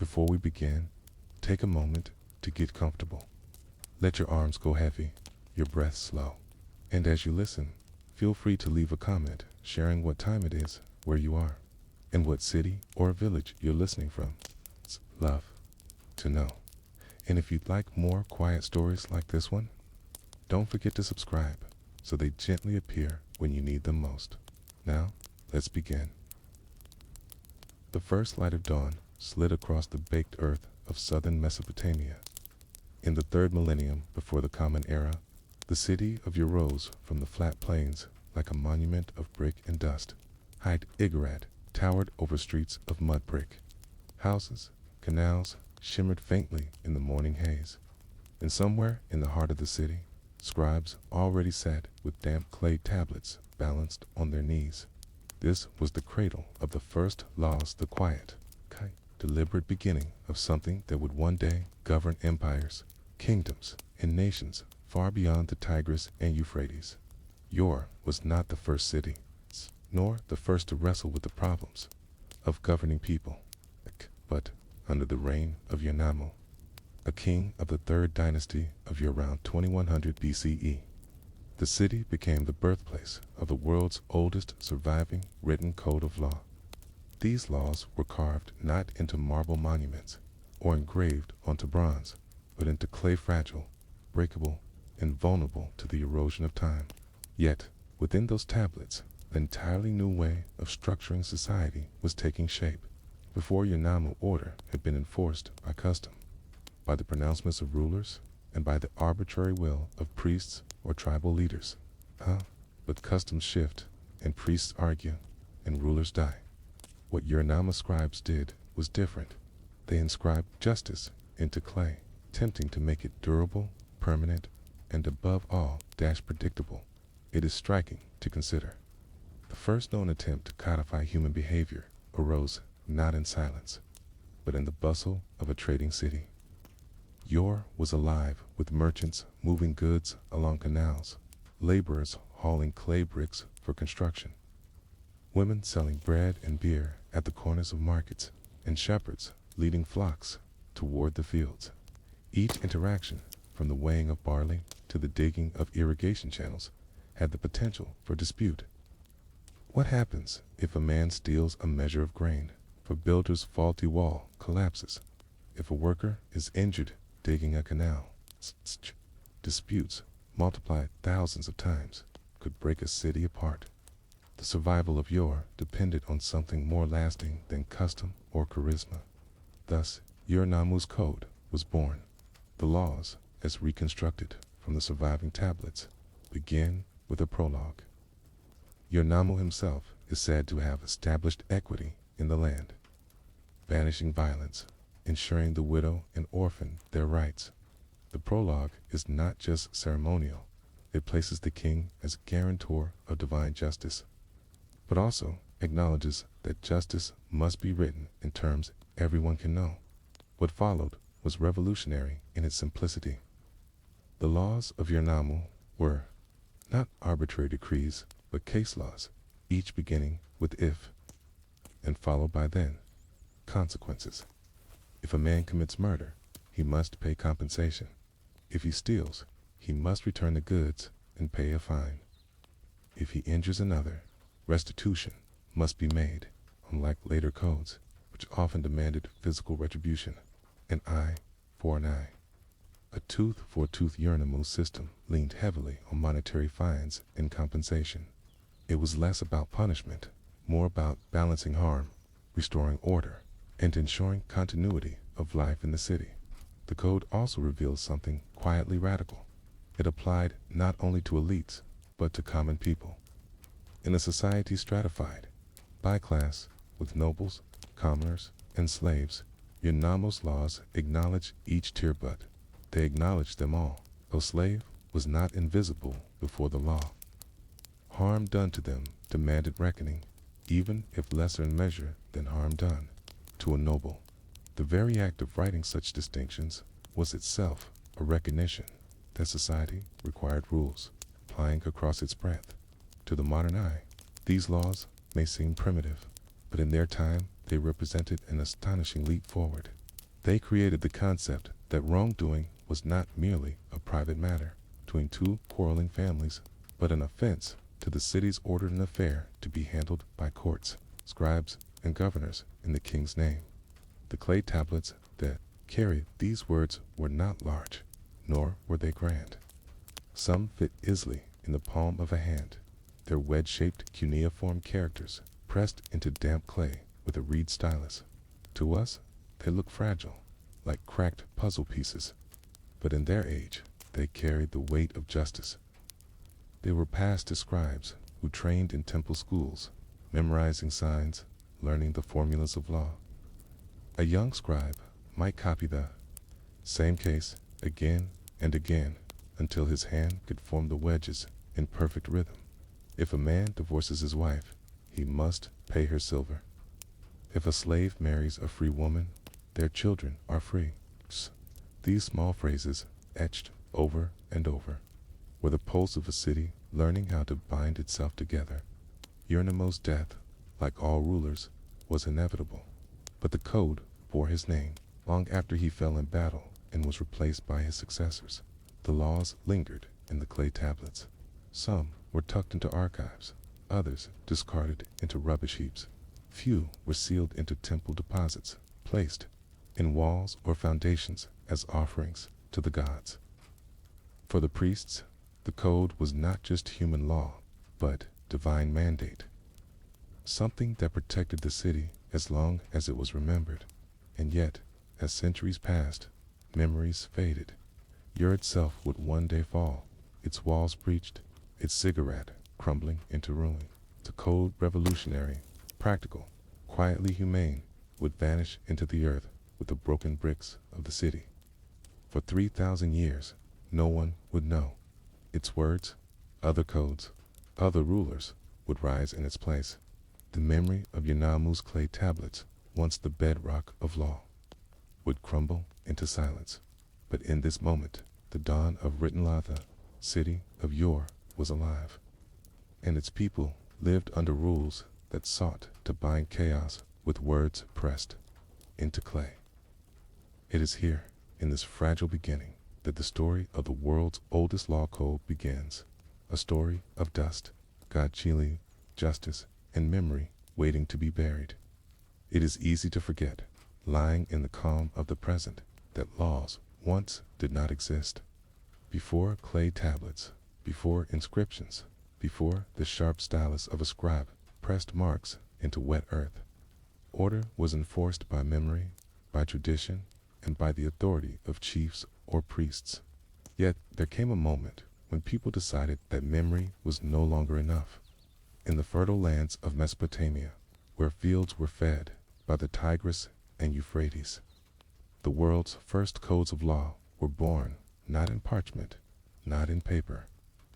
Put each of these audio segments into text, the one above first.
Before we begin, take a moment to get comfortable. Let your arms go heavy, your breath slow. And as you listen, feel free to leave a comment sharing what time it is, where you are, and what city or village you're listening from. It's love to know. And if you'd like more quiet stories like this one, don't forget to subscribe so they gently appear when you need them most. Now, let's begin. The first light of dawn slid across the baked earth of southern Mesopotamia. In the 3rd millennium before the Common Era, the city of Ur rose from the flat plains like a monument of brick and dust. Height Igorot towered over streets of mud brick. Houses, canals shimmered faintly in the morning haze. And somewhere in the heart of the city, scribes already sat with damp clay tablets balanced on their knees. This was the cradle of the first laws, the quiet, deliberate beginning of something that would one day govern empires, kingdoms, and nations far beyond the Tigris and Euphrates. Ur was not the first city, nor the first to wrestle with the problems of governing people, but under the reign of Urnamo, a king of the 3rd dynasty of Ur around 2100 BCE. The city became the birthplace of the world's oldest surviving written code of law. These laws were carved not into marble monuments or engraved onto bronze, but into clay, fragile, breakable, and vulnerable to the erosion of time. Yet, within those tablets, an entirely new way of structuring society was taking shape. Before Urnamo, order had been enforced by custom, by the pronouncements of rulers, and by the arbitrary will of priests or tribal leaders. But customs shift, and priests argue, and rulers die. What Urnamo scribes did was different. They inscribed justice into clay, attempting to make it durable, permanent, and above all, predictable. It is striking to consider. The first known attempt to codify human behavior arose not in silence, but in the bustle of a trading city. Ur was alive with merchants moving goods along canals, laborers hauling clay bricks for construction, women selling bread and beer at the corners of markets, and shepherds leading flocks toward the fields. Each interaction, from the weighing of barley to the digging of irrigation channels, had the potential for dispute. What happens if a man steals a measure of grain? If a builder's faulty wall collapses? If a worker is injured digging a canal? Disputes, multiplied thousands of times, could break a city apart. The survival of Ur depended on something more lasting than custom or charisma. Thus, Urnamu's code was born. The laws, as reconstructed from the surviving tablets, begin with a prologue. Urnamo himself is said to have established equity in the land, banishing violence, ensuring the widow and orphan their rights. The prologue is not just ceremonial. It places the king as guarantor of divine justice, but also acknowledges that justice must be written in terms everyone can know. What followed was revolutionary in its simplicity. The laws of Urnamo were not arbitrary decrees, but case laws, each beginning with if, and followed by then, consequences. If a man commits murder, he must pay compensation. If he steals, he must return the goods and pay a fine. If he injures another, restitution must be made, unlike later codes, which often demanded physical retribution, an eye for an eye. A tooth for a tooth. Urnamu's system leaned heavily on monetary fines and compensation. It was less about punishment, more about balancing harm, restoring order, and ensuring continuity of life in the city. The code also reveals something quietly radical. It applied not only to elites, but to common people. In a society stratified by class, with nobles, commoners, and slaves, Urnamo's laws acknowledge each tier, but they acknowledge them all. A slave was not invisible before the law. Harm done to them demanded reckoning, even if lesser in measure than harm done to a noble. The very act of writing such distinctions was itself a recognition that society required rules, applying across its breadth. To the modern eye, these laws may seem primitive, but in their time they represented an astonishing leap forward. They created the concept that wrongdoing was not merely a private matter between two quarreling families, but an offense to the city's order and affair to be handled by courts, scribes, and governors in the king's name. The clay tablets that carried these words were not large, nor were they grand. Some fit easily in the palm of a hand, their wedge-shaped cuneiform characters pressed into damp clay with a reed stylus. To us, they look fragile, like cracked puzzle pieces, but in their age, they carried the weight of justice. They were passed to scribes who trained in temple schools, memorizing signs, learning the formulas of law. A young scribe might copy the same case again and again until his hand could form the wedges in perfect rhythm. If a man divorces his wife, he must pay her silver. If a slave marries a free woman, their children are free. These small phrases, etched over and over, were the pulse of a city learning how to bind itself together. Urnimo's death, like all rulers, was inevitable, but the code bore his name long after he fell in battle and was replaced by his successors. The laws lingered in the clay tablets. Some were tucked into archives, others discarded into rubbish heaps. Few were sealed into temple deposits, placed in walls or foundations as offerings to the gods. For the priests, the code was not just human law, but divine mandate, something that protected the city as long as it was remembered. And yet, as centuries passed, memories faded. Ur itself would one day fall, its walls breached, its ziggurat crumbling into ruin. The code, revolutionary, practical, quietly humane, would vanish into the earth with the broken bricks of the city. For 3,000 years, no one would know. Its words, other codes, other rulers would rise in its place. The memory of Yunamu's clay tablets, once the bedrock of law, would crumble into silence. But in this moment, the dawn of Rittenlatha, city of yore, was alive, and its people lived under rules that sought to bind chaos with words pressed into clay. It is here, in this fragile beginning, that the story of the world's oldest law code begins, a story of dust, God Chile, justice, and memory waiting to be buried. It is easy to forget, lying in the calm of the present, that laws once did not exist. Before clay tablets, before inscriptions, before the sharp stylus of a scribe pressed marks into wet earth, order was enforced by memory, by tradition, and by the authority of chiefs or priests. Yet there came a moment when people decided that memory was no longer enough. In the fertile lands of Mesopotamia, where fields were fed by the Tigris and Euphrates, the world's first codes of law were born not in parchment, not in paper,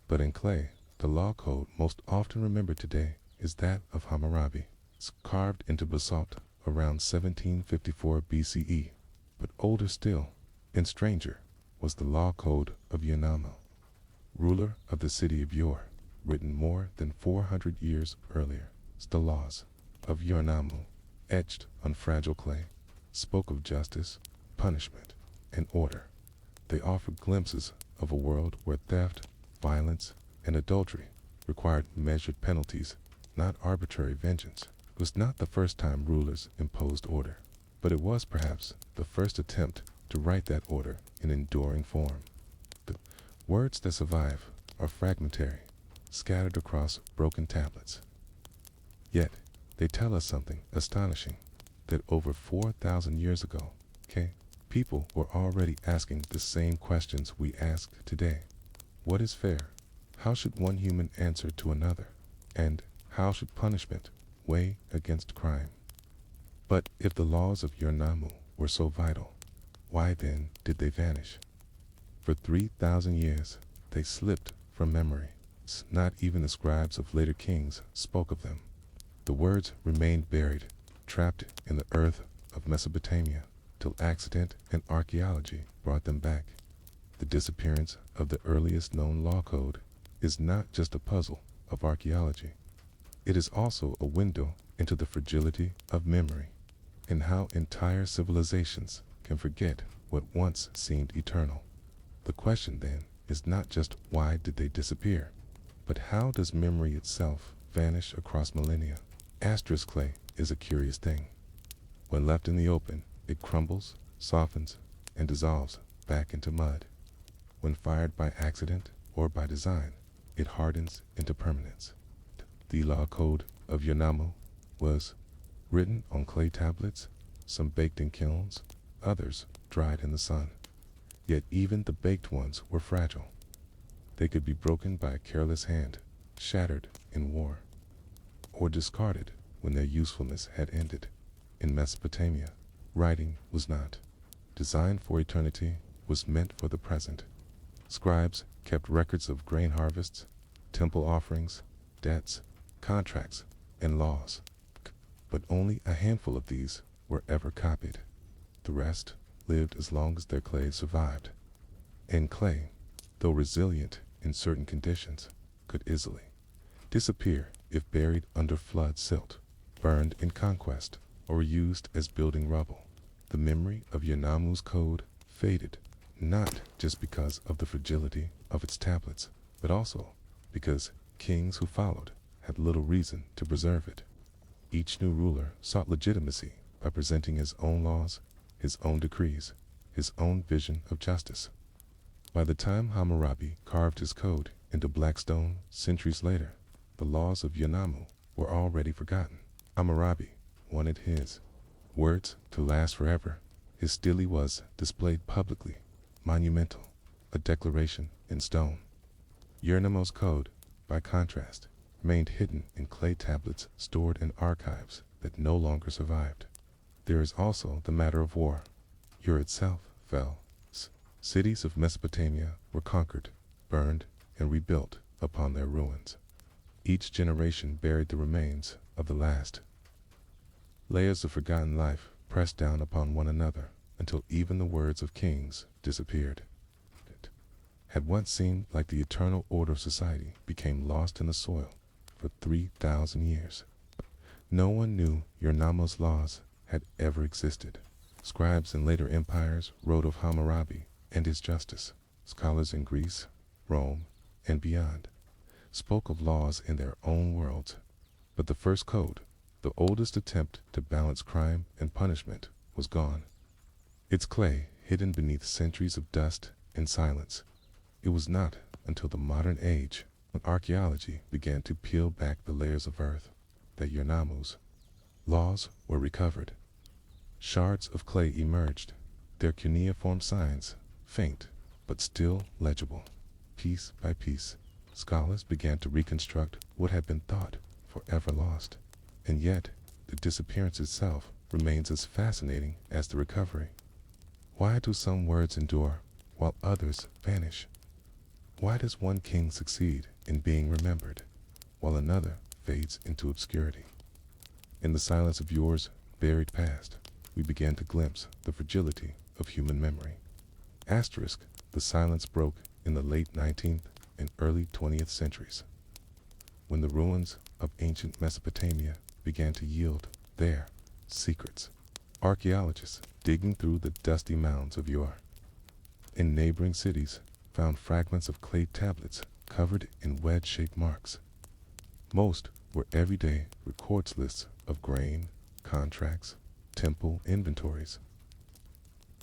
but in clay. The law code most often remembered today is that of Hammurabi. It's carved into basalt around 1754 BCE, but older still and stranger was the law code of Yunamu, ruler of the city of Ur, written more than 400 years earlier. The laws of Yunamu, etched on fragile clay, spoke of justice, punishment, and order. They offered glimpses of a world where theft, violence, and adultery required measured penalties, not arbitrary vengeance. It was not the first time rulers imposed order, but it was perhaps the first attempt to write that order in enduring form. The words that survive are fragmentary, scattered across broken tablets. Yet, they tell us something astonishing, that over 4,000 years ago, people were already asking the same questions we ask today. What is fair? How should one human answer to another? And how should punishment weigh against crime? But if the laws of Yunamu were so vital, why then did they vanish? For 3,000 years, they slipped from memory. Not even the scribes of later kings spoke of them. The words remained buried, trapped in the earth of Mesopotamia, till accident and archaeology brought them back. The disappearance of the earliest known law code is not just a puzzle of archaeology. It is also a window into the fragility of memory, and how entire civilizations can forget what once seemed eternal. The question then is not just why did they disappear, but how does memory itself vanish across millennia? Asterisk clay is a curious thing. When left in the open, it crumbles, softens, and dissolves back into mud. When fired by accident or by design, it hardens into permanence. The law code of Yanamu was written on clay tablets, some baked in kilns, others dried in the sun. Yet even the baked ones were fragile. They could be broken by a careless hand, shattered in war, or discarded when their usefulness had ended. In Mesopotamia, writing was not designed for eternity, was meant for the present. Scribes kept records of grain harvests, temple offerings, debts, contracts, and laws, but only a handful of these were ever copied. The rest lived as long as their clay survived. And clay, though resilient in certain conditions, could easily disappear if buried under flood silt, burned in conquest, or used as building rubble. The memory of Yanamu's code faded, not just because of the fragility of its tablets, but also because kings who followed had little reason to preserve it. Each new ruler sought legitimacy by presenting his own laws, his own decrees, his own vision of justice. By the time Hammurabi carved his code into black stone centuries later, the laws of Yanamu were already forgotten. Hammurabi wanted his words to last forever. His stele was displayed publicly, monumental, a declaration in stone. Yanamu's code, by contrast, remained hidden in clay tablets stored in archives that no longer survived. There is also the matter of war. Ur itself fell. Cities of Mesopotamia were conquered, burned, and rebuilt upon their ruins. Each generation buried the remains of the last. Layers of forgotten life pressed down upon one another until even the words of kings disappeared. It had once seemed like the eternal order of society became lost in the soil for 3,000 years. No one knew Yanamu's laws had ever existed. Scribes in later empires wrote of Hammurabi and his justice. Scholars in Greece, Rome, and beyond spoke of laws in their own worlds. But the first code, the oldest attempt to balance crime and punishment, was gone. Its clay hidden beneath centuries of dust and silence. It was not until the modern age, when archaeology began to peel back the layers of earth, that Yanamu's laws were recovered. Shards of clay emerged, their cuneiform signs faint but still legible. Piece by piece, scholars began to reconstruct what had been thought forever lost. And yet, the disappearance itself remains as fascinating as the recovery. Why do some words endure while others vanish? Why does one king succeed in being remembered while another fades into obscurity? In the silence of yours buried past, we began to glimpse the fragility of human memory. Asterisk, the silence broke in the late 19th and early 20th centuries, when the ruins of ancient Mesopotamia began to yield their secrets. Archaeologists digging through the dusty mounds of Ur in neighboring cities found fragments of clay tablets covered in wedge-shaped marks. Most were everyday records lists of grain, contracts, temple inventories.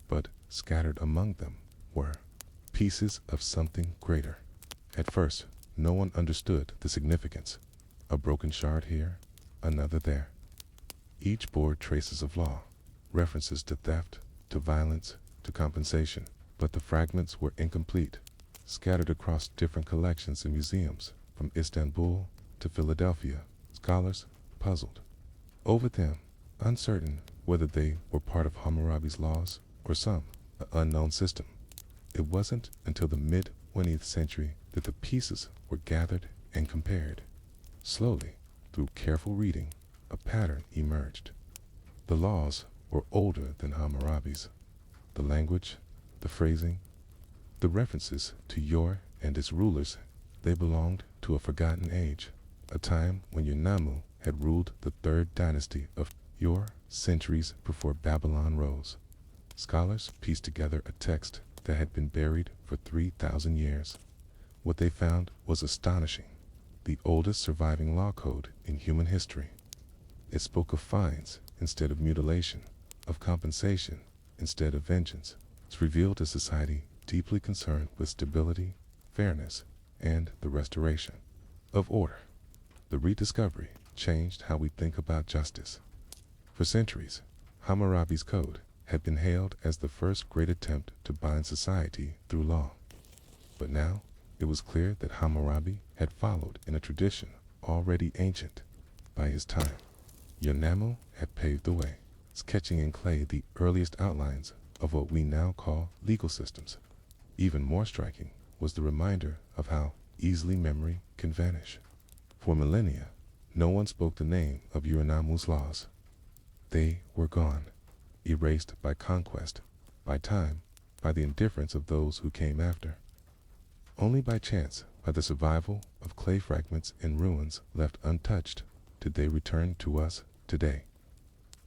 But scattered among them were pieces of something greater. At first, no one understood the significance. A broken shard here, another there. Each bore traces of law, references to theft, to violence, to compensation. But the fragments were incomplete, scattered across different collections and museums, from Istanbul to Philadelphia. Scholars puzzled over them, uncertain whether they were part of Hammurabi's laws or some unknown system. It wasn't until the mid-20th century that the pieces were gathered and compared. Slowly, through careful reading, a pattern emerged. The laws were older than Hammurabi's. The language, the phrasing, the references to Ur and its rulers, they belonged to a forgotten age, a time when Yanamu had ruled the third dynasty of Ur centuries before Babylon rose. Scholars pieced together a text that had been buried for 3,000 years. What they found was astonishing. The oldest surviving law code in human history. It spoke of fines instead of mutilation, of compensation instead of vengeance. It revealed a society deeply concerned with stability, fairness, and the restoration of order. The rediscovery changed how we think about justice. For centuries, Hammurabi's code had been hailed as the first great attempt to bind society through law. But now, it was clear that Hammurabi had followed in a tradition already ancient. By his time, Yonamo had paved the way, sketching in clay the earliest outlines of what we now call legal systems. Even more striking was the reminder of how easily memory can vanish. For millennia, no one spoke the name of Yonamu's laws. They were gone, erased by conquest, by time, by the indifference of those who came after. Only by chance, by the survival of clay fragments in ruins left untouched, did they return to us today.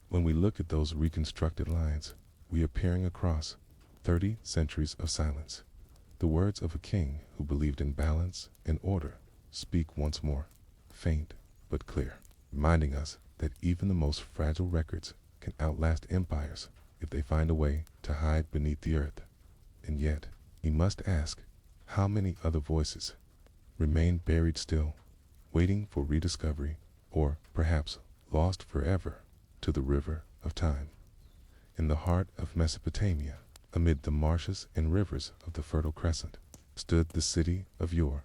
When we look at those reconstructed lines, we are peering across 30 centuries of silence. The words of a king who believed in balance and order speak once more, faint but clear, reminding us that even the most fragile records can outlast empires if they find a way to hide beneath the earth. And yet, we must ask, how many other voices remain buried still, waiting for rediscovery, or perhaps lost forever to the river of time? In the heart of Mesopotamia, amid the marshes and rivers of the Fertile Crescent, stood the city of yore.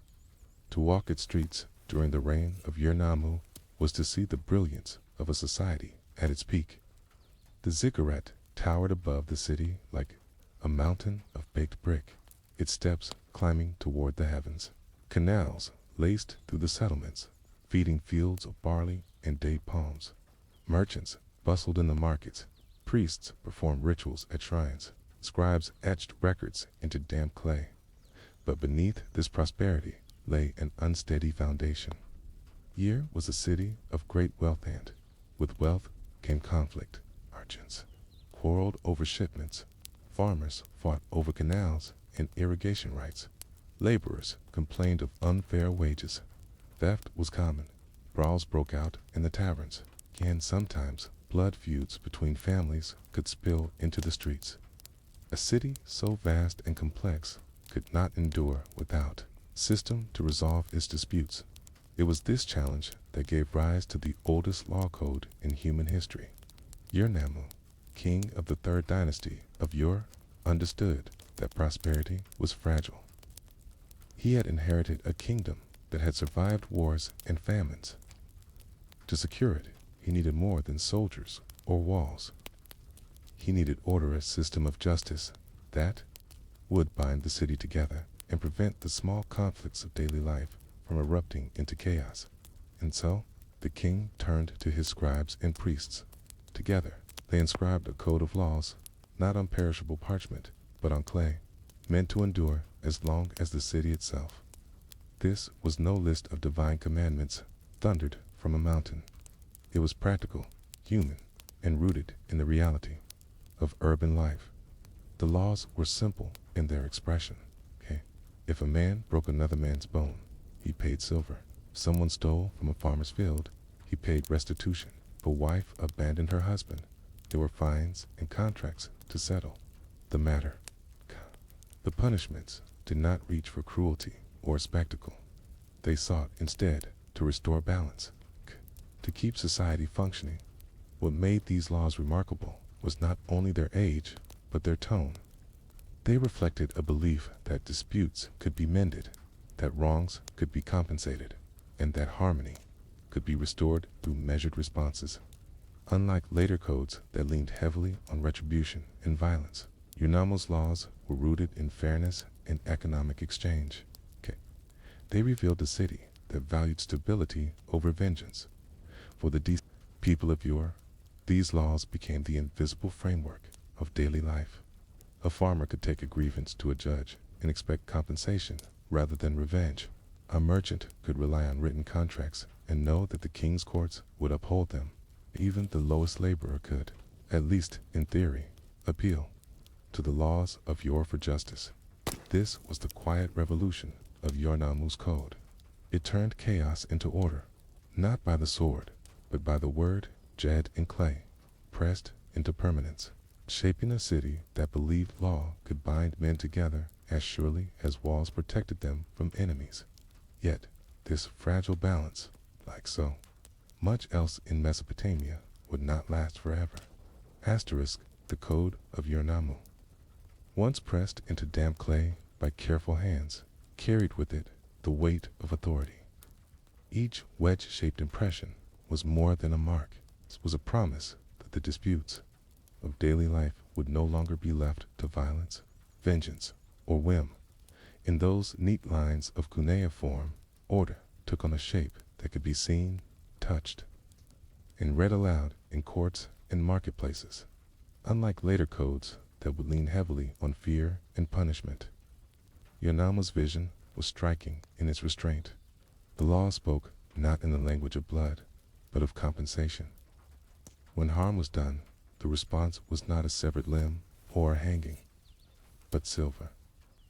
To walk its streets during the reign of Yernamu was to see the brilliance of a society at its peak. The ziggurat towered above the city like a mountain of baked brick, its steps climbing toward the heavens. Canals laced through the settlements, feeding fields of barley and date palms. Merchants bustled in the markets, priests performed rituals at shrines, scribes etched records into damp clay. But beneath this prosperity lay an unsteady foundation. Yer was a city of great wealth, and with wealth came conflict. Merchants quarreled over shipments, farmers fought over canals and irrigation rights, laborers complained of unfair wages, theft was common, brawls broke out in the taverns, and sometimes blood feuds between families could spill into the streets. A city so vast and complex could not endure without system to resolve its disputes. It was this challenge that gave rise to the oldest law code in human history. Yernamu, king of the third dynasty of Ur, understood that prosperity was fragile. He had inherited a kingdom that had survived wars and famines. To secure it, he needed more than soldiers or walls. He needed order, a system of justice that would bind the city together and prevent the small conflicts of daily life from erupting into chaos. And so, the king turned to his scribes and priests. Together, they inscribed a code of laws, not on perishable parchment, but on clay, meant to endure as long as the city itself. This was no list of divine commandments thundered from a mountain. It was practical, human, and rooted in the reality of urban life. The laws were simple in their expression. If a man broke another man's bone, he paid silver. If someone stole from a farmer's field, he paid restitution. If a wife abandoned her husband, there were fines and contracts to settle the matter. The punishments did not reach for cruelty or spectacle. They sought instead to restore balance, to keep society functioning. What made these laws remarkable was not only their age, but their tone. They reflected a belief that disputes could be mended, that wrongs could be compensated, and that harmony could be restored through measured responses. Unlike later codes that leaned heavily on retribution and violence, Yernamu's laws were rooted in fairness and economic exchange. They revealed a city that valued stability over vengeance. For the people of Ur, these laws became the invisible framework of daily life. A farmer could take a grievance to a judge and expect compensation rather than revenge. A merchant could rely on written contracts and know that the king's courts would uphold them. Even the lowest laborer could, at least in theory, appeal. to the laws of Yor for justice. This was the quiet revolution of Yornamu's code. It turned chaos into order, not by the sword, but by the word, jed and clay, pressed into permanence, shaping a city that believed law could bind men together as surely as walls protected them from enemies. Yet, this fragile balance, like so much else in Mesopotamia, would not last forever. Asterisk, the code of Yornamu. Once pressed into damp clay by careful hands, carried with it the weight of authority. Each wedge-shaped impression was more than a mark. It was a promise that the disputes of daily life would no longer be left to violence, vengeance, or whim. In those neat lines of cuneiform, order took on a shape that could be seen, touched, and read aloud in courts and marketplaces. Unlike later codes that would lean heavily on fear and punishment, Yornamu's vision was striking in its restraint. The law spoke not in the language of blood, but of compensation. When harm was done, the response was not a severed limb or a hanging, but silver.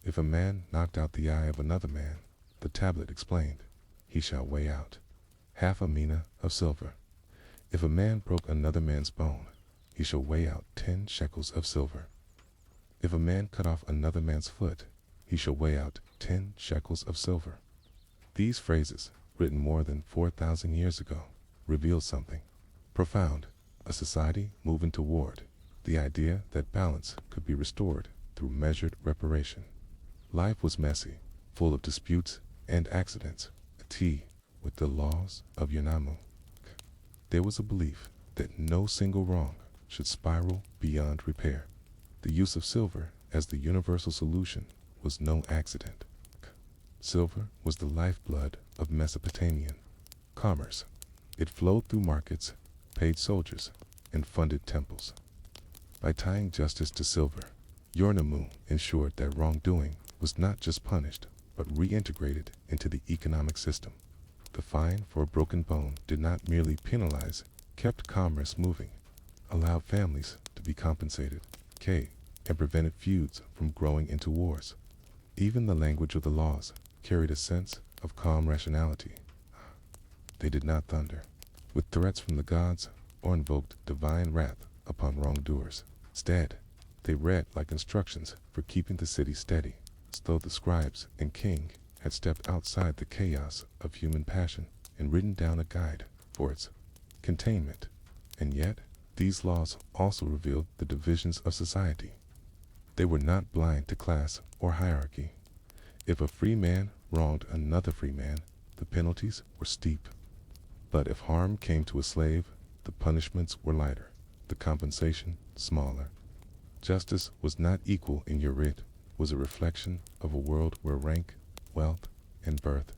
If a man knocked out the eye of another man, the tablet explained, he shall weigh out half a mina of silver. If a man broke another man's bone, he shall weigh out 10 shekels of silver. If a man cut off another man's foot, he shall weigh out 10 shekels of silver. These phrases, written more than 4,000 years ago, reveal something profound, a society moving toward the idea that balance could be restored through measured reparation. Life was messy, full of disputes and accidents, with the laws of Yornamu. There was a belief that no single wrong should spiral beyond repair. The use of silver as the universal solution was no accident. Silver was the lifeblood of Mesopotamian commerce. It flowed through markets, paid soldiers, and funded temples. By tying justice to silver, Yornamu ensured that wrongdoing was not just punished, but reintegrated into the economic system. The fine for a broken bone did not merely penalize, kept commerce moving, allowed families to be compensated, and prevented feuds from growing into wars. Even the language of the laws carried a sense of calm rationality. They did not thunder with threats from the gods or invoked divine wrath upon wrongdoers. Instead, they read like instructions for keeping the city steady, as though the scribes and king had stepped outside the chaos of human passion and written down a guide for its containment. And yet, these laws also revealed the divisions of society. They were not blind to class or hierarchy. If a free man wronged another free man, the penalties were steep. But if harm came to a slave, the punishments were lighter, the compensation smaller. Justice was not equal in your writ, was a reflection of a world where rank, wealth, and birth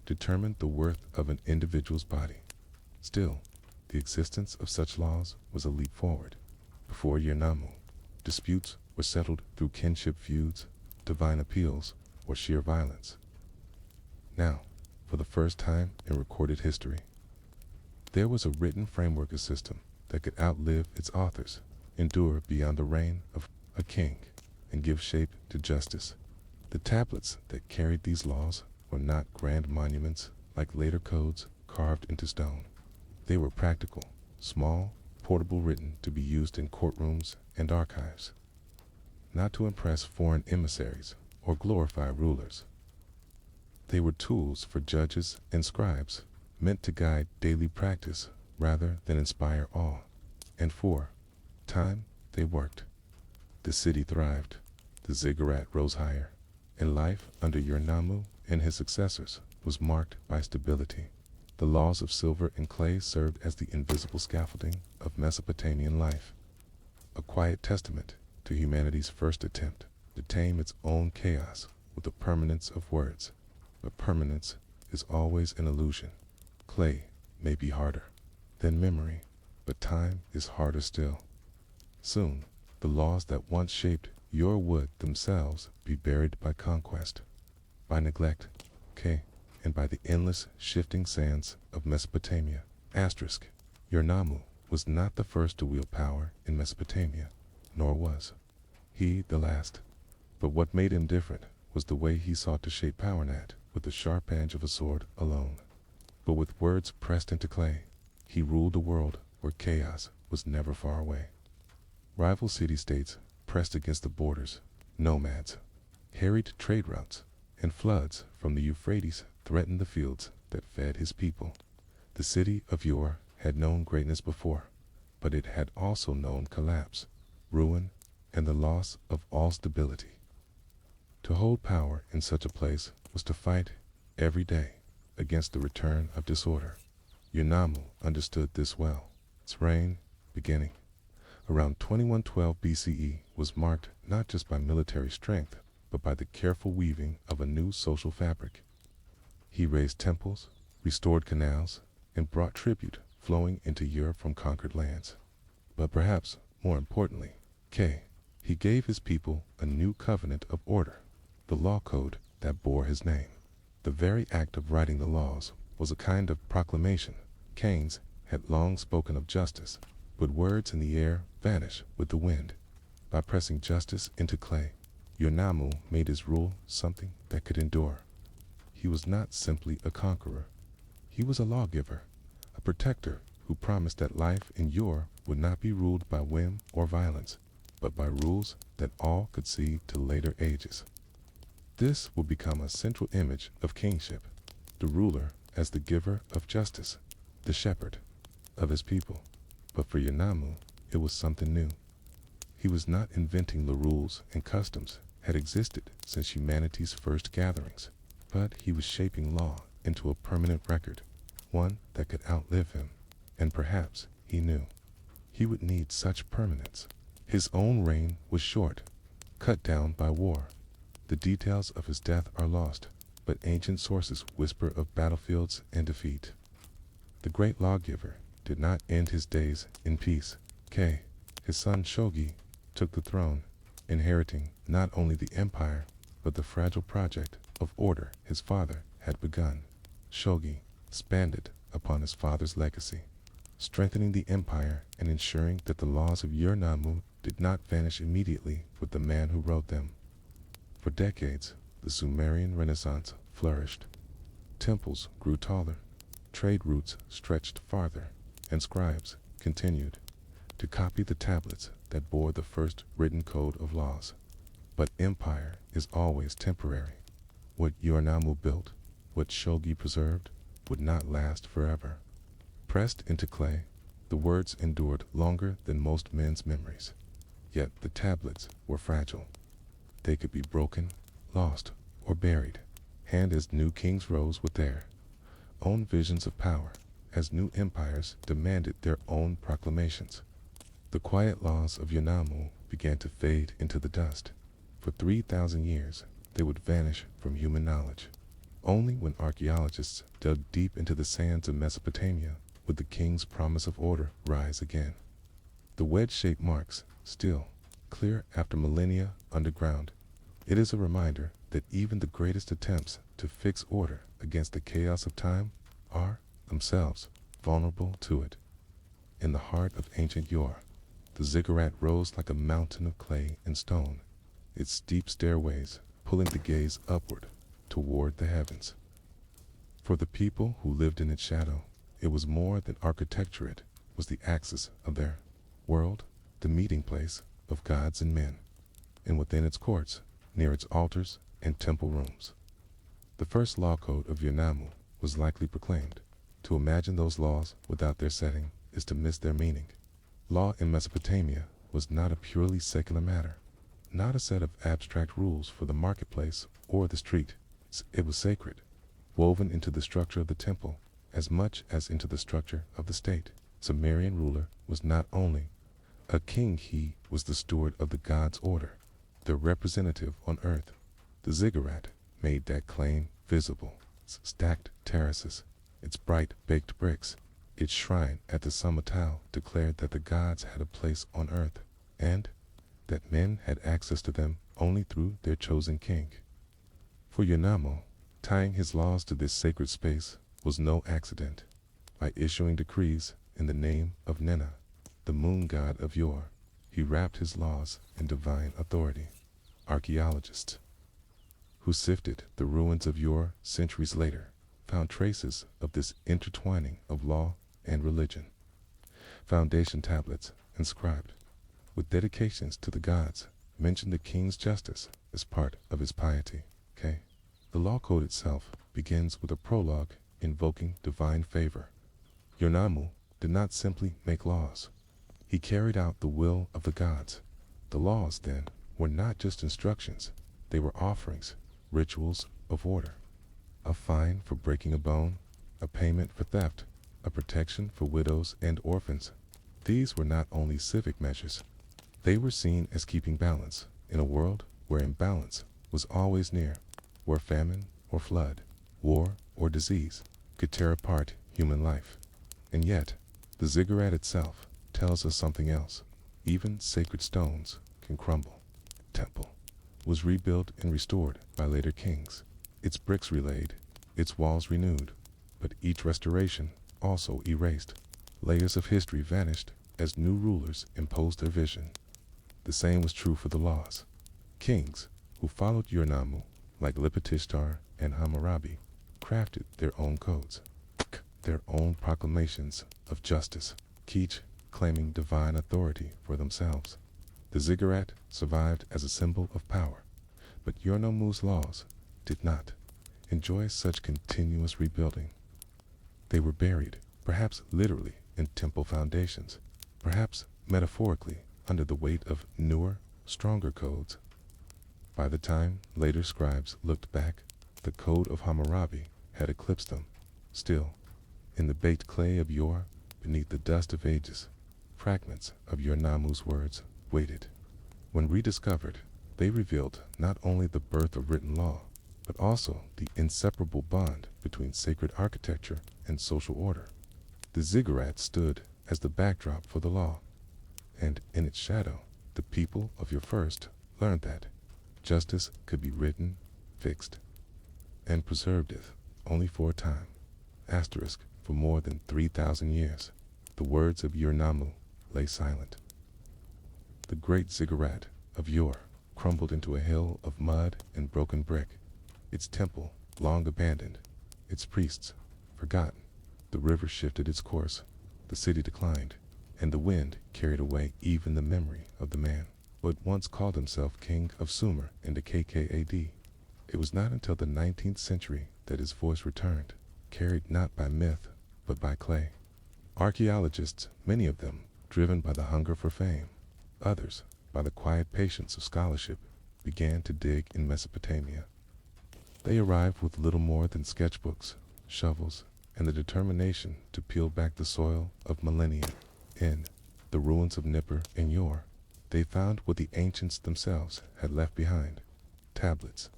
determined the worth of an individual's body. Still, the existence of such laws was a leap forward. Before Yornamu, disputes were settled through kinship feuds, divine appeals, or sheer violence. Now, for the first time in recorded history, there was a written framework of system that could outlive its authors, endure beyond the reign of a king, and give shape to justice. The tablets that carried these laws were not grand monuments like later codes carved into stone. They were practical, small, portable, written to be used in courtrooms and archives, not to impress foreign emissaries or glorify rulers. They were tools for judges and scribes, meant to guide daily practice rather than inspire awe. And for time, they worked. The city thrived, the ziggurat rose higher, and life under Yornamu and his successors was marked by stability. The laws of silver and clay served as the invisible scaffolding of Mesopotamian life, a quiet testament to humanity's first attempt to tame its own chaos with the permanence of words. But permanence is always an illusion. Clay may be harder than memory, but time is harder still. Soon, the laws that once shaped your would themselves be buried by conquest, by neglect, and by the endless shifting sands of Mesopotamia. Asterisk, Yornamu was not the first to wield power in Mesopotamia, nor was he the last. But what made him different was the way he sought to shape power, not with the sharp edge of a sword alone, but with words pressed into clay. He ruled a world where chaos was never far away. Rival city-states pressed against the borders, nomads harried trade routes, and floods from the Euphrates threatened the fields that fed his people. The city of yore had known greatness before, but it had also known collapse, ruin, and the loss of all stability. To hold power in such a place was to fight every day against the return of disorder. Yunamu understood this well. Its reign, beginning around 2112 BCE, was marked not just by military strength, but by the careful weaving of a new social fabric. He raised temples, restored canals, and brought tribute flowing into Europe from conquered lands. But perhaps more importantly, he gave his people a new covenant of order, the law code that bore his name. The very act of writing the laws was a kind of proclamation. Kings had long spoken of justice, but words in the air vanish with the wind. By pressing justice into clay, Yunamu made his rule something that could endure. He was not simply a conqueror. He was a lawgiver, a protector who promised that life in yore would not be ruled by whim or violence, but by rules that all could see to later ages. This will become a central image of kingship, the ruler as the giver of justice, the shepherd of his people. But for Yunamu, it was something new. He was not inventing the rules and customs had existed since humanity's first gatherings, but he was shaping law into a permanent record, one that could outlive him, and perhaps he knew he would need such permanence. His own reign was short, cut down by war. The details of his death are lost, but ancient sources whisper of battlefields and defeat. The great lawgiver did not end his days in peace. His son Shogi took the throne, inheriting not only the empire, but the fragile project of order his father had begun. Shogi expanded upon his father's legacy, strengthening the empire and ensuring that the laws of Yunamu did not vanish immediately with the man who wrote them. For decades, the Sumerian Renaissance flourished. Temples grew taller, trade routes stretched farther, and scribes continued to copy the tablets that bore the first written code of laws. But empire is always temporary. What Yunamu built, what Shogi preserved, would not last forever. Pressed into clay, the words endured longer than most men's memories. Yet the tablets were fragile. They could be broken, lost, or buried, and as new kings rose with their own visions of power, as new empires demanded their own proclamations, the quiet laws of Yunamu began to fade into the dust. For 3,000 years, they would vanish from human knowledge. Only when archaeologists dug deep into the sands of Mesopotamia would the king's promise of order rise again. The wedge-shaped marks, still clear after millennia underground, it is a reminder that even the greatest attempts to fix order against the chaos of time are, themselves, vulnerable to it. In the heart of ancient yore, the ziggurat rose like a mountain of clay and stone, its steep stairways pulling the gaze upward toward the heavens. For the people who lived in its shadow, it was more than architecture. It was the axis of their world, the meeting place of gods and men, and within its courts, near its altars and temple rooms, the first law code of Yunamu was likely proclaimed. To imagine those laws without their setting is to miss their meaning. Law in Mesopotamia was not a purely secular matter, not a set of abstract rules for the marketplace or the street. It was sacred, woven into the structure of the temple as much as into the structure of the state. Sumerian ruler was not only a king, he was the steward of the gods' order, their representative on earth. The ziggurat made that claim visible. Its stacked terraces, its bright baked bricks, its shrine at the Samatau declared that the gods had a place on earth, and that men had access to them only through their chosen king. For Yunamu, tying his laws to this sacred space was no accident. By issuing decrees in the name of Nena, the moon god of yore, he he wrapped his laws in divine authority. Archaeologists, who sifted the ruins of Ur centuries later, found traces of this intertwining of law and religion. Foundation tablets inscribed with dedications to the gods mention the king's justice as part of his piety. Okay? The law code itself begins with a prologue invoking divine favor. Yornamu did not simply make laws. He carried out the will of the gods. The laws, then, were not just instructions. They were offerings, rituals of order. A fine for breaking a bone, a payment for theft, a protection for widows and orphans. These were not only civic measures. They were seen as keeping balance in a world where imbalance was always near, where famine or flood, war or disease could tear apart human life. And yet, the ziggurat itself tells us something else. Even sacred stones can crumble. The temple was rebuilt and restored by later kings, its bricks relaid, its walls renewed, but each restoration also erased. Layers of history vanished as new rulers imposed their vision. The same was true for the laws. Kings who followed Yornamu, like Lipitishtar and Hammurabi, crafted their own codes, their own proclamations of justice, each claiming divine authority for themselves. The ziggurat survived as a symbol of power, but Yornamu's laws did not enjoy such continuous rebuilding. They were buried, perhaps literally, in temple foundations, perhaps metaphorically under the weight of newer, stronger codes. By the time later scribes looked back, the code of Hammurabi had eclipsed them. Still, in the baked clay of Ur, beneath the dust of ages, fragments of Yornamu's words waited. When rediscovered, they revealed not only the birth of written law, but also the inseparable bond between sacred architecture and social order. The ziggurat stood as the backdrop for the law, and in its shadow, the people of your first learned that justice could be written, fixed, and preserved if only for a time. Asterisk, for more than 3,000 years, the words of Yornamu lay silent. The great ziggurat of Ur crumbled into a hill of mud and broken brick, its temple long abandoned, its priests forgotten. The river shifted its course, the city declined, and the wind carried away even the memory of the man who had once called himself King of Sumer in the KKAD. It was not until the 19th century that his voice returned, carried not by myth, but by clay. Archaeologists, many of them driven by the hunger for fame, others by the quiet patience of scholarship, began to dig in Mesopotamia. They arrived with little more than sketchbooks, shovels, and the determination to peel back the soil of millennia. In the ruins of Nippur and Ur, they found what the ancients themselves had left behind: tablets,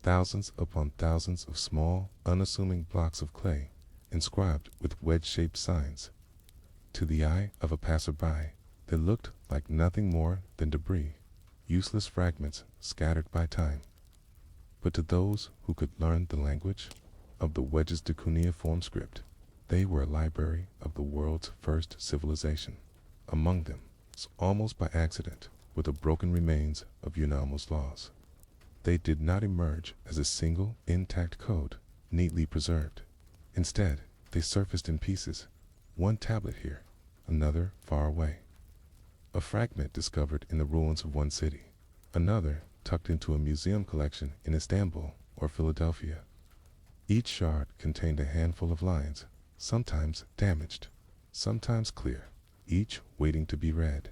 thousands upon thousands of small, unassuming blocks of clay, inscribed with wedge-shaped signs. To the eye of a passerby, they looked like nothing more than debris, useless fragments scattered by time. But to those who could learn the language of the wedges de cuneiform script, they were a library of the world's first civilization. Among them, almost by accident, were the broken remains of Yornamu's laws. They did not emerge as a single, intact code, neatly preserved. Instead, they surfaced in pieces, one tablet here, another far away. A fragment discovered in the ruins of one city, another tucked into a museum collection in Istanbul or Philadelphia. Each shard contained a handful of lines, sometimes damaged, sometimes clear, each waiting to be read.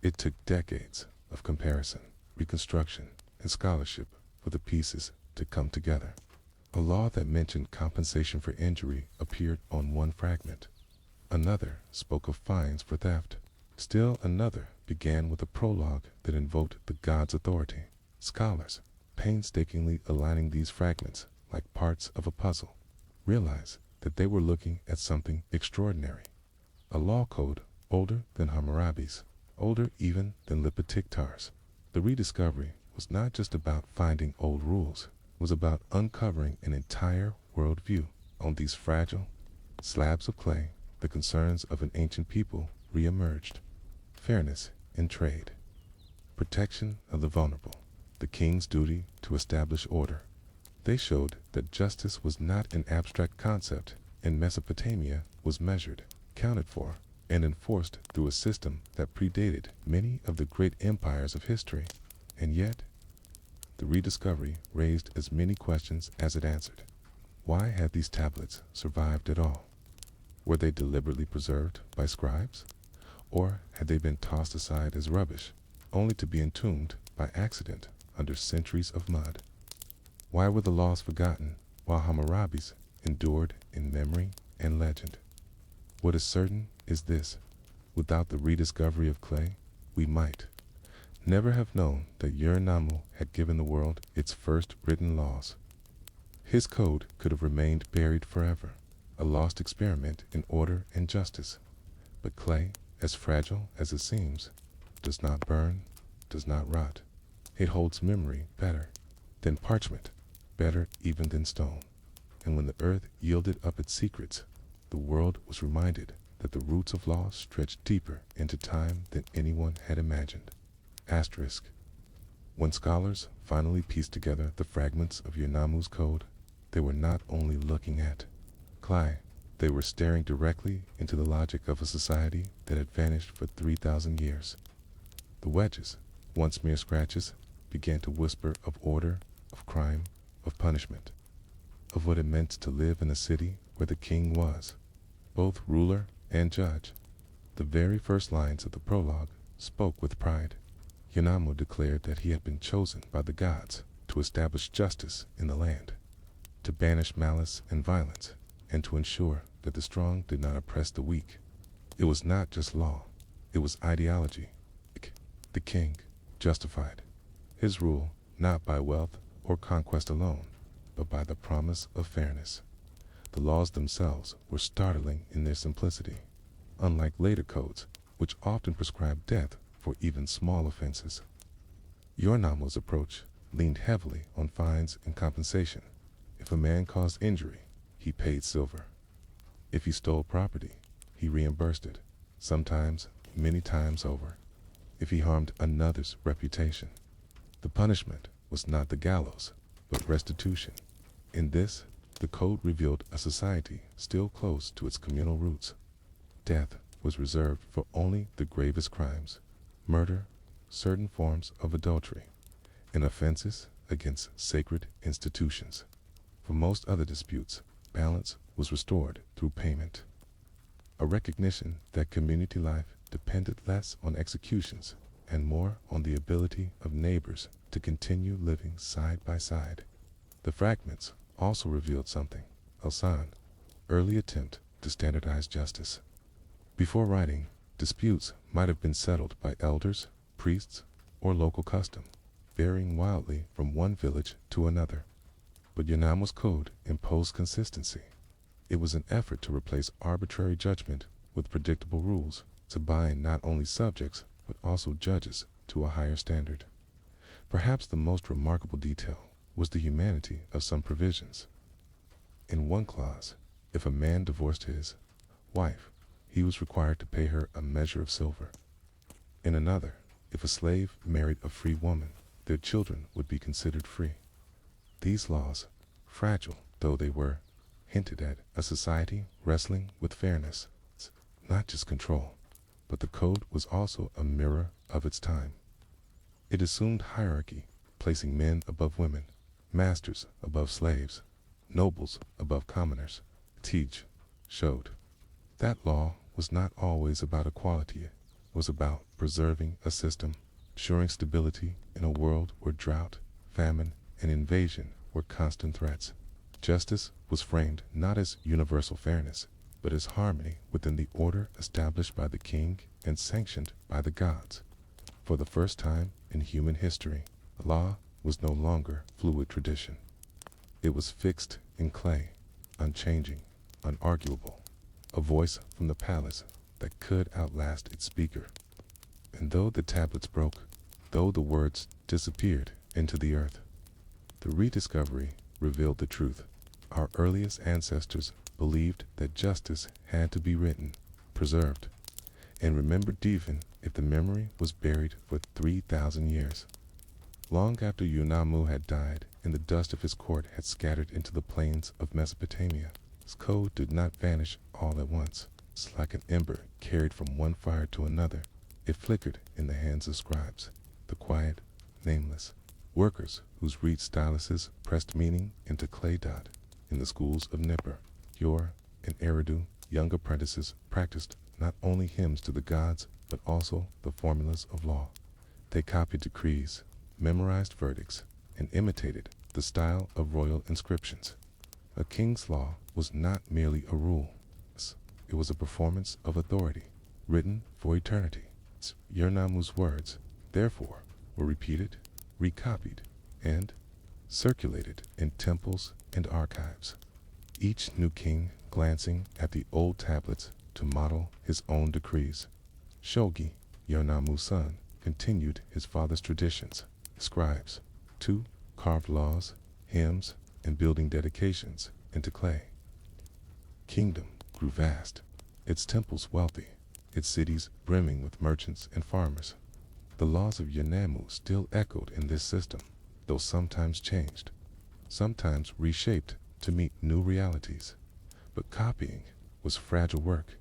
It took decades of comparison, reconstruction, and scholarship for the pieces to come together. A law that mentioned compensation for injury appeared on one fragment. Another spoke of fines for theft. Still another began with a prologue that invoked the god's authority. Scholars, painstakingly aligning these fragments like parts of a puzzle, realized that they were looking at something extraordinary. A law code older than Hammurabi's, older even than Lipitiktar's. The rediscovery was not just about finding old rules, it was about uncovering an entire worldview. On these fragile slabs of clay, the concerns of an ancient people re-emerged: fairness in trade, protection of the vulnerable, the king's duty to establish order. They showed that justice was not an abstract concept, and Mesopotamia was measured, counted for, and enforced through a system that predated many of the great empires of history. And yet, the rediscovery raised as many questions as it answered. Why had these tablets survived at all? Were they deliberately preserved by scribes? Or had they been tossed aside as rubbish, only to be entombed by accident under centuries of mud? Why were the laws forgotten while Hammurabi's endured in memory and legend? What is certain is this: without the rediscovery of clay, we might never have known that Ur-Nammu had given the world its first written laws. His code could have remained buried forever, a lost experiment in order and justice. But clay, as fragile as it seems, does not burn, does not rot. It holds memory better than parchment, better even than stone. And when the earth yielded up its secrets, the world was reminded that the roots of law stretched deeper into time than anyone had imagined. Asterisk. When scholars finally pieced together the fragments of Ur-Nammu's code, they were not only looking at clay, they were staring directly into the logic of a society that had vanished for 3,000 years. The wedges, once mere scratches, began to whisper of order, of crime, of punishment, of what it meant to live in a city where the king was both ruler and judge. The very first lines of the prologue spoke with pride. Ur-Nammu declared that he had been chosen by the gods to establish justice in the land, to banish malice and violence, and to ensure that the strong did not oppress the weak. It was not just law, it was ideology. The king justified his rule not by wealth or conquest alone, but by the promise of fairness. The laws themselves were startling in their simplicity, unlike later codes, which often prescribed death for even small offenses. Ur-Nammu's approach leaned heavily on fines and compensation. If a man caused injury, he paid silver. If he stole property, he reimbursed it, sometimes many times over. If he harmed another's reputation, the punishment was not the gallows, but restitution. In this, the code revealed a society still close to its communal roots. Death was reserved for only the gravest crimes: murder, certain forms of adultery, and offenses against sacred institutions. For most other disputes, balance was restored through payment, a recognition that community life depended less on executions and more on the ability of neighbors to continue living side by side. The fragments also revealed something: Elsan, early attempt to standardize justice. Before writing, disputes might have been settled by elders, priests, or local custom, varying wildly from one village to another. But Ur-Nammu's code imposed consistency. It was an effort to replace arbitrary judgment with predictable rules, to bind not only subjects but also judges to a higher standard. Perhaps the most remarkable detail was the humanity of some provisions. In one clause, if a man divorced his wife, he was required to pay her a measure of silver. In another, if a slave married a free woman, their children would be considered free. These laws, fragile though they were, hinted at a society wrestling with fairness, not just control. But the code was also a mirror of its time. It assumed hierarchy, placing men above women, masters above slaves, nobles above commoners. Teach showed that law was not always about equality. It was about preserving a system, ensuring stability in a world where drought, famine, and invasion were constant threats. Justice was framed not as universal fairness, but as harmony within the order established by the king and sanctioned by the gods. For the first time in human history, law was no longer fluid tradition. It was fixed in clay, unchanging, unarguable, a voice from the palace that could outlast its speaker. And though the tablets broke, though the words disappeared into the earth, the rediscovery revealed the truth. Our earliest ancestors believed that justice had to be written, preserved, and remembered even if the memory was buried for 3,000 years. Long after Unamu had died and the dust of his court had scattered into the plains of Mesopotamia, his code did not vanish all at once. It's like an ember carried from one fire to another. It flickered in the hands of scribes, the quiet, nameless workers whose reed styluses pressed meaning into clay dot. In the schools of Nippur, Yor, and Eridu, young apprentices practiced not only hymns to the gods, but also the formulas of law. They copied decrees, memorized verdicts, and imitated the style of royal inscriptions. A king's law was not merely a rule. It was a performance of authority, written for eternity. Yernamu's words, therefore, were repeated, recopied, and circulated in temples and archives. Each new king glancing at the old tablets to model his own decrees. Shogi, Yernamu's son, continued his father's traditions. Scribes, too, carved laws, hymns, and building dedications into clay. Kingdom grew vast, its temples wealthy, its cities brimming with merchants and farmers. The laws of Yernamu still echoed in this system, though sometimes changed, sometimes reshaped to meet new realities. But copying was fragile work.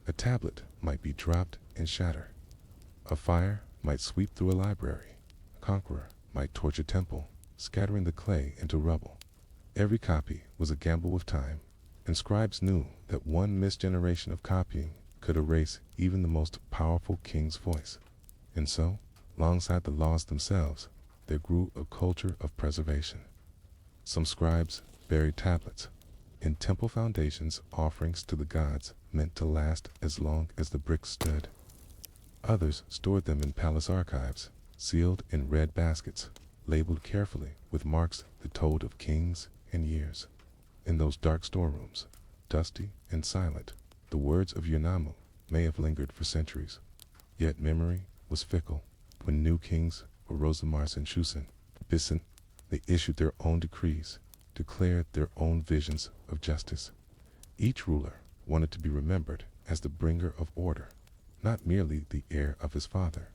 A tablet might be dropped and shatter. A fire might sweep through a library. A conqueror might torch a temple, scattering the clay into rubble. Every copy was a gamble with time, and scribes knew that one misgeneration of copying could erase even the most powerful king's voice. And so, alongside the laws themselves, there grew a culture of preservation. Some scribes buried tablets. In temple foundations, offerings to the gods meant to last as long as the bricks stood. Others stored them in palace archives, sealed in red baskets, labeled carefully with marks that told of kings and years. In those dark storerooms, dusty and silent, the words of Yernamu may have lingered for centuries. Yet memory was fickle. When new kings were Rosamars and Shusen, Bissen, they issued their own decrees, declared their own visions of justice. Each ruler wanted to be remembered as the bringer of order, not merely the heir of his father.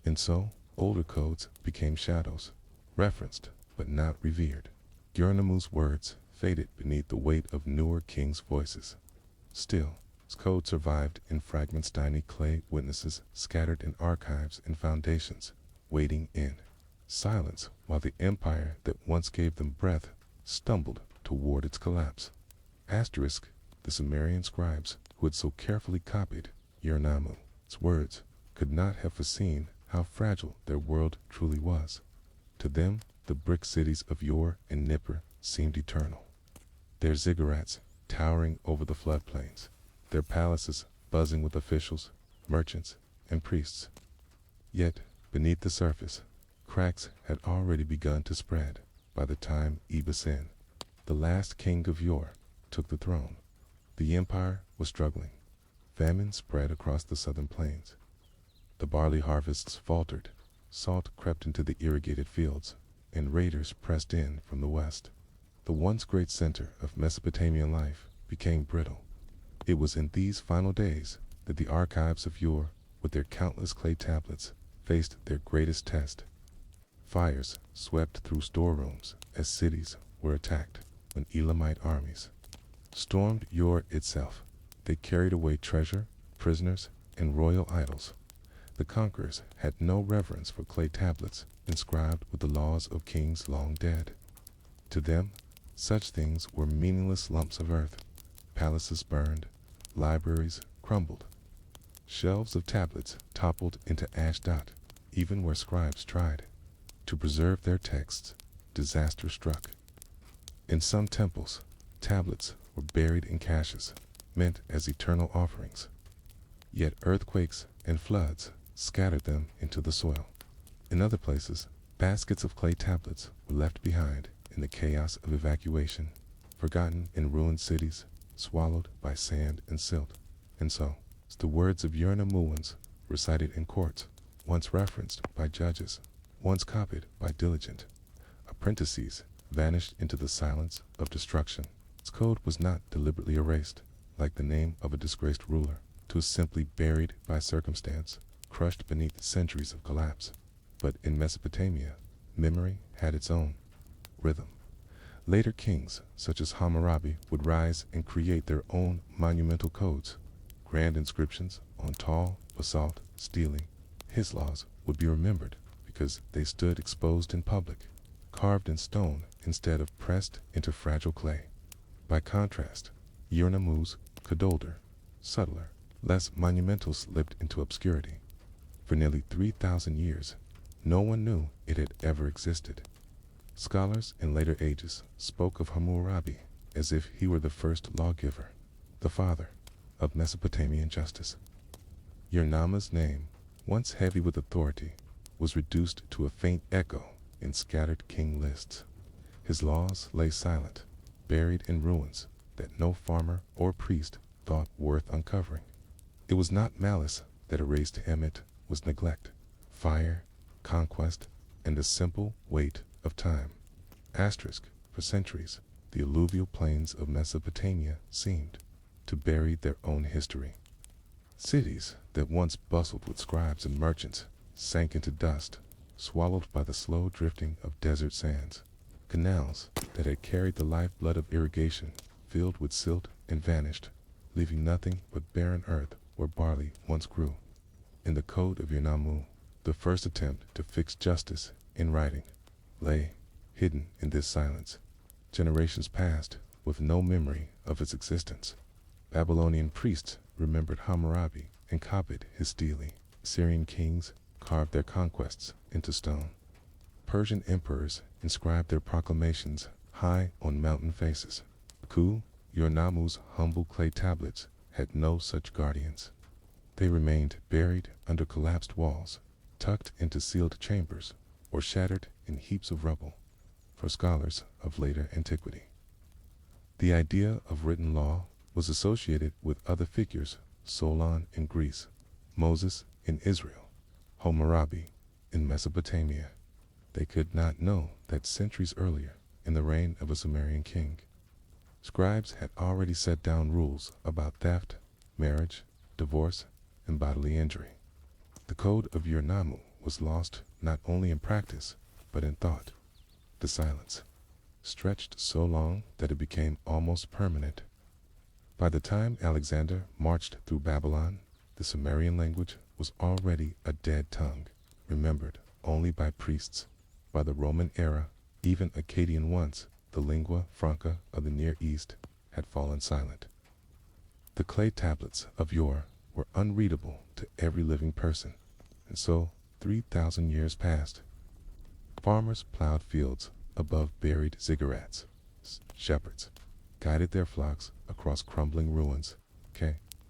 And so, older codes became shadows, referenced but not revered. Yernamu's words faded beneath the weight of newer kings' voices. Still, his code survived in fragments, tiny clay witnesses scattered in archives and foundations, waiting in silence while the empire that once gave them breath stumbled toward its collapse. Asterisk, the Sumerian scribes who had so carefully copied Yernamu's words could not have foreseen how fragile their world truly was. To them, the brick cities of Yor and Nippur seemed eternal, their ziggurats towering over the floodplains, their palaces buzzing with officials, merchants, and priests. Yet, beneath the surface, cracks had already begun to spread by the time Ibisen, the last king of Yor, took the throne. The empire was struggling. Famine spread across the southern plains. The barley harvests faltered, salt crept into the irrigated fields, and raiders pressed in from the west. The once great center of Mesopotamian life became brittle. It was in these final days that the archives of Yor, with their countless clay tablets, faced their greatest test. Fires swept through storerooms as cities were attacked when Elamite armies stormed Yor itself. They carried away treasure, prisoners, and royal idols. The conquerors had no reverence for clay tablets inscribed with the laws of kings long dead. To them, such things were meaningless lumps of earth. Palaces burned, libraries crumbled. Shelves of tablets toppled into ash dot, even where scribes tried to preserve their texts. Disaster struck. In some temples, tablets were buried in caches, meant as eternal offerings. Yet earthquakes and floods scattered them into the soil. In other places, baskets of clay tablets were left behind in the chaos of evacuation, forgotten in ruined cities, swallowed by sand and silt. And so, the words of Yernamuans recited in courts, once referenced by judges, once copied by diligent apprentices, vanished into the silence of destruction. Its code was not deliberately erased, like the name of a disgraced ruler. It was simply buried by circumstance, crushed beneath centuries of collapse. But in Mesopotamia, memory had its own rhythm. Later kings, such as Hammurabi, would rise and create their own monumental codes, grand inscriptions on tall basalt stele. His laws would be remembered because they stood exposed in public, carved in stone instead of pressed into fragile clay. By contrast, Ur-Nammu's Cadolder, subtler, less monumental, slipped into obscurity. For nearly 3,000 years, no one knew it had ever existed. Scholars in later ages spoke of Hammurabi as if he were the first lawgiver, the father of Mesopotamian justice. Ur-Nammu's name, once heavy with authority, was reduced to a faint echo in scattered king lists. His laws lay silent, buried in ruins that no farmer or priest thought worth uncovering. It was not malice that erased him, it was neglect, fire, conquest, and the simple weight of time. Asterisk, for centuries, the alluvial plains of Mesopotamia seemed to bury their own history. Cities that once bustled with scribes and merchants sank into dust, swallowed by the slow drifting of desert sands. Canals that had carried the lifeblood of irrigation filled with silt and vanished, leaving nothing but barren earth where barley once grew. In the Code of Ur-Nammu, the first attempt to fix justice in writing lay hidden in this silence. Generations passed with no memory of its existence. Babylonian priests remembered Hammurabi and copied his stele. Syrian kings carved their conquests into stone. Persian emperors inscribed their proclamations high on mountain faces. Ur-Nammu's humble clay tablets had no such guardians. They remained buried under collapsed walls, tucked into sealed chambers, or shattered in heaps of rubble. For scholars of later antiquity, the idea of written law was associated with other figures: Solon in Greece, Moses in Israel, Hammurabi in Mesopotamia. They could not know that centuries earlier, in the reign of a Sumerian king, scribes had already set down rules about theft, marriage, divorce, and bodily injury. The Code of Ur-Nammu was lost not only in practice, but in thought. The silence stretched so long that it became almost permanent. By the time Alexander marched through Babylon, the Sumerian language was already a dead tongue, remembered only by priests. By the Roman era, even Akkadian, once the lingua franca of the Near East, had fallen silent. The clay tablets of Ur were unreadable to every living person, and so 3,000 years passed. Farmers plowed fields above buried ziggurats. Shepherds guided their flocks across crumbling ruins.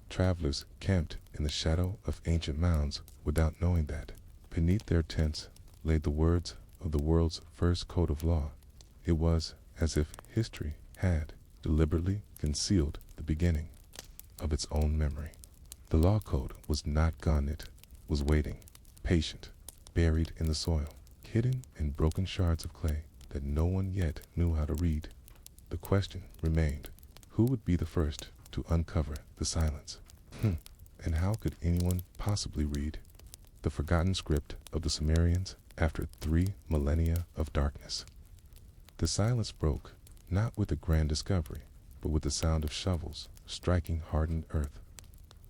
Travelers camped in the shadow of ancient mounds without knowing that beneath their tents lay the words of the world's first code of law. It was as if history had deliberately concealed the beginning of its own memory. The law code was not gone, it was waiting, patient, buried in the soil, hidden in broken shards of clay that no one yet knew how to read. The question remained: who would be the first to uncover the silence? And how could anyone possibly read the forgotten script of the Sumerians after 3 millennia of darkness? The silence broke, not with a grand discovery, but with the sound of shovels striking hardened earth.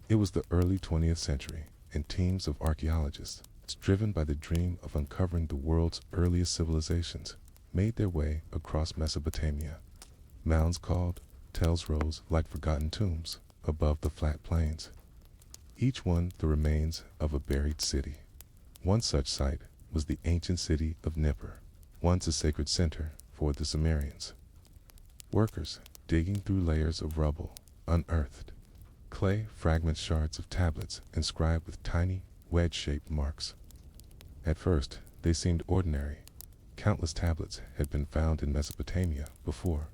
It was the early 20th century, and teams of archaeologists, driven by the dream of uncovering the world's earliest civilizations, made their way across Mesopotamia. Mounds called tells rose like forgotten tombs above the flat plains, each one the remains of a buried city. One such site was the ancient city of Nippur, once a sacred center for the Sumerians. Workers digging through layers of rubble unearthed clay fragments, shards of tablets inscribed with tiny wedge-shaped marks. At first, they seemed ordinary. Countless tablets had been found in Mesopotamia before,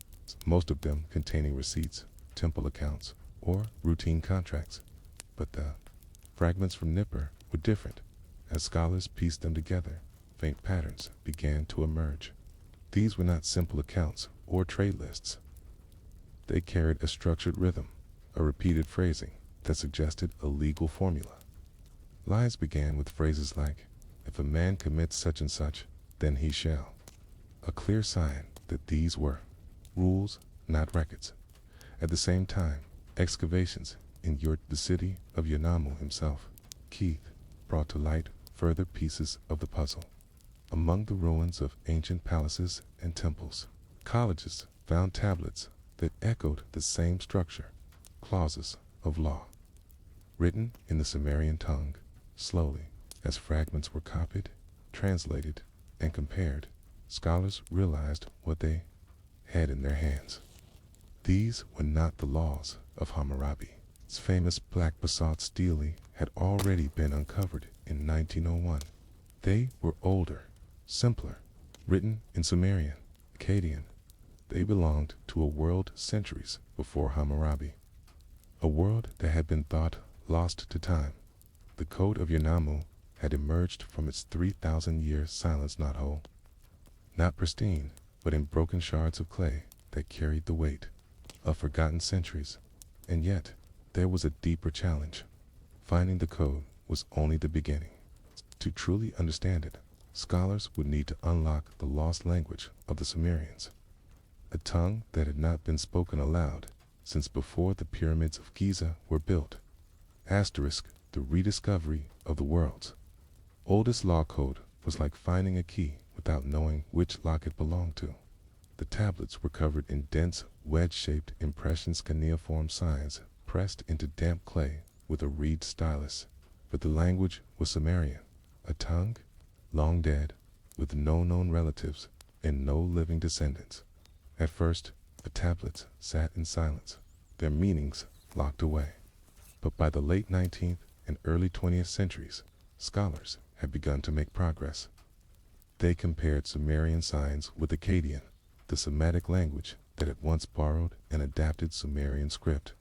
most of them containing receipts, temple accounts, or routine contracts. But the fragments from Nippur were different. As scholars pieced them together, faint patterns began to emerge. These were not simple accounts or trade lists. They carried a structured rhythm, a repeated phrasing that suggested a legal formula. Lines began with phrases like, "If a man commits such and such, then he shall." A clear sign that these were rules, not records. At the same time, excavations in the city of Yanamu himself, Keith, brought to light further pieces of the puzzle. Among the ruins of ancient palaces and temples, colleges found tablets that echoed the same structure, clauses of law, written in the Sumerian tongue. Slowly, as fragments were copied, translated, and compared, scholars realized what they had in their hands. These were not the laws of Hammurabi. Its famous black basalt stele had already been uncovered in 1901. They were older, simpler, written in Sumerian, Akkadian. They belonged to a world centuries before Hammurabi, a world that had been thought lost to time. The code of Yanamu had emerged from its 3,000-year silence, not whole, not pristine, but in broken shards of clay that carried the weight of forgotten centuries. And yet, there was a deeper challenge. Finding the code was only the beginning. To truly understand it, scholars would need to unlock the lost language of the Sumerians, a tongue that had not been spoken aloud since before the pyramids of Giza were built. The rediscovery of the world's oldest law code was like finding a key without knowing which lock it belonged to. The tablets were covered in dense, wedge-shaped impressions, cuneiform signs pressed into damp clay with a reed stylus. But the language was Sumerian, a tongue long dead, with no known relatives and no living descendants. At first, the tablets sat in silence, their meanings locked away. But by the late 19th and early 20th centuries, scholars had begun to make progress. They compared Sumerian signs with Akkadian, the Semitic language that had once borrowed and adapted Sumerian script.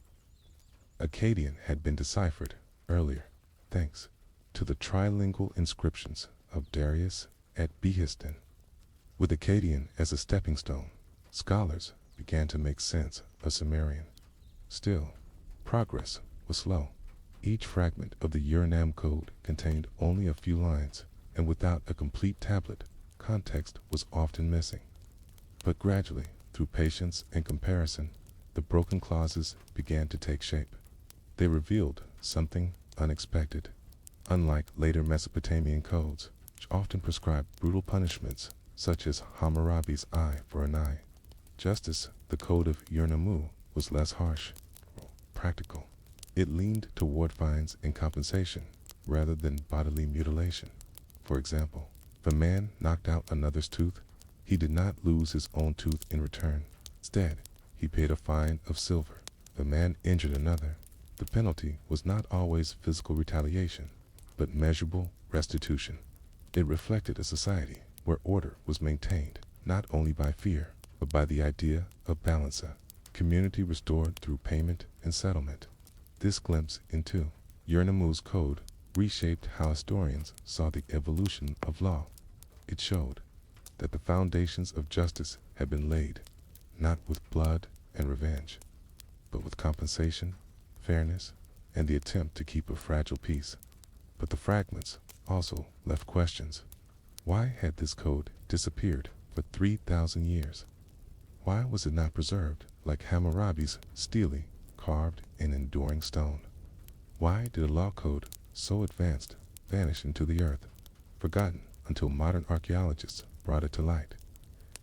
Akkadian had been deciphered earlier, thanks to the trilingual inscriptions of Darius at Behistun. With Akkadian as a stepping stone, scholars began to make sense of Sumerian. Still, progress was slow. Each fragment of the Uranam code contained only a few lines, and without a complete tablet, context was often missing. But gradually, through patience and comparison, the broken clauses began to take shape. They revealed something unexpected. Unlike later Mesopotamian codes, which often prescribed brutal punishments, such as Hammurabi's eye for an eye, justice, the code of Uranam, was less harsh, practical. It leaned toward fines and compensation, rather than bodily mutilation. For example, if a man knocked out another's tooth, he did not lose his own tooth in return. Instead, he paid a fine of silver. If a man injured another, the penalty was not always physical retaliation, but measurable restitution. It reflected a society where order was maintained not only by fear, but by the idea of balance, community restored through payment and settlement. This glimpse into Uranamu's code reshaped how historians saw the evolution of law. It showed that the foundations of justice had been laid, not with blood and revenge, but with compensation, fairness, and the attempt to keep a fragile peace. But the fragments also left questions. Why had this code disappeared for 3,000 years? Why was it not preserved like Hammurabi's stele, carved in enduring stone? Why did a law code so advanced vanish into the earth, forgotten until modern archaeologists brought it to light?